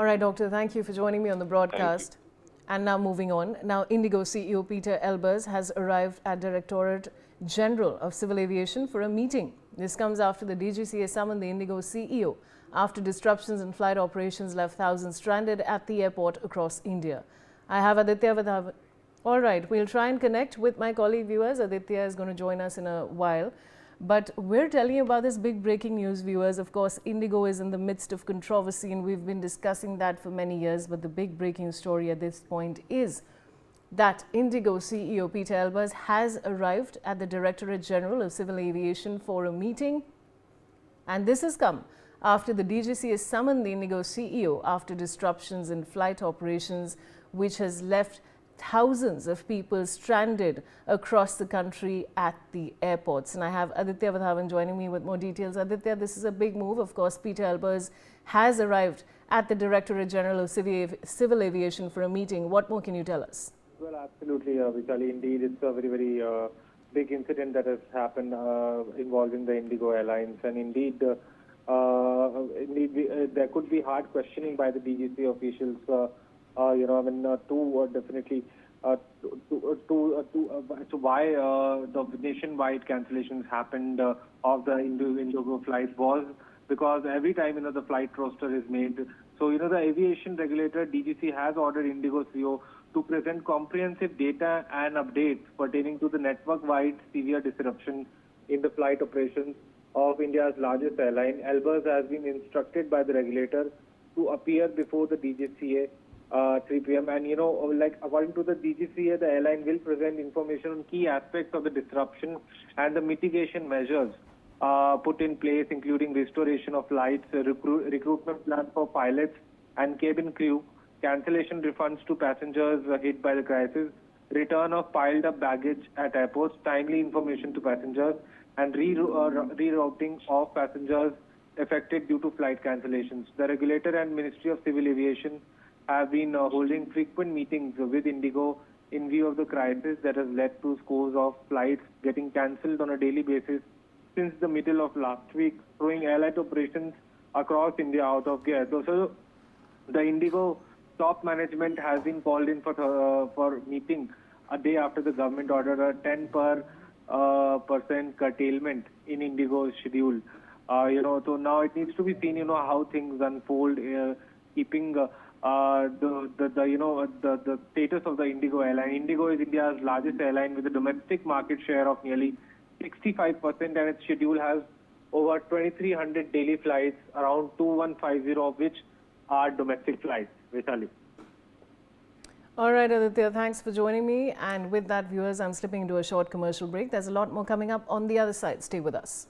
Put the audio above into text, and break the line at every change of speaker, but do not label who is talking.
All right, Doctor, thank you for joining me on the broadcast. And now moving on. Now, IndiGo CEO Pieter Elbers has arrived at Directorate General of Civil Aviation for a meeting. This comes after the DGCA summoned the IndiGo CEO after disruptions in flight operations left thousands stranded at the airport across India. I have Aditya with us. All right, we'll try and connect with my colleague viewers. Aditya is going to join us in a while. But we're telling you about this big breaking news, viewers. Of course, IndiGo is in the midst of controversy and we've been discussing that for many years. But the big breaking story at this point is that IndiGo CEO Pieter Elbers has arrived at the Directorate General of Civil Aviation for a meeting. And this has come after the DGCA summoned the IndiGo CEO after disruptions in flight operations, which has left thousands of people stranded across the country at the airports. And I have Aditya Vadhavan joining me with more details. Aditya, this is a big move. Of course, Pieter Elbers has arrived at the Directorate General of Civil Aviation for a meeting. What more can you tell us?
Well, absolutely, Vishali. Indeed, it's a very, very big incident that has happened involving the IndiGo Airlines. And indeed, there could be hard questioning by the DGCA officials. Definitely to why the nationwide cancellations happened of the IndiGo flight was because every time the flight roster is made. So the aviation regulator DGC has ordered IndiGo CEO to present comprehensive data and updates pertaining to the network-wide severe disruption in the flight operations of India's largest airline. Elbers has been instructed by the regulator to appear before the DGCA 3 p.m. And, according to the DGCA, the airline will present information on key aspects of the disruption and the mitigation measures put in place, including restoration of flights, recruitment plan for pilots and cabin crew, cancellation refunds to passengers hit by the crisis, return of piled up baggage at airports, timely information to passengers, and rerouting of passengers affected due to flight cancellations. The regulator and Ministry of Civil Aviation have been holding frequent meetings with IndiGo in view of the crisis that has led to scores of flights getting cancelled on a daily basis since the middle of last week, throwing airline operations across India out of gear. So the IndiGo top management has been called in for meeting a day after the government ordered a 10% curtailment in IndiGo's schedule. So now it needs to be seen, how things unfold, keeping the status of the IndiGo airline. IndiGo is India's largest airline with a domestic market share of nearly 65%, and its schedule has over 2,300 daily flights, around 2,150 of which are domestic flights. Vishali.
All right, Aditya, thanks for joining me. And with that, viewers, I'm slipping into a short commercial break. There's a lot more coming up on the other side. Stay with us.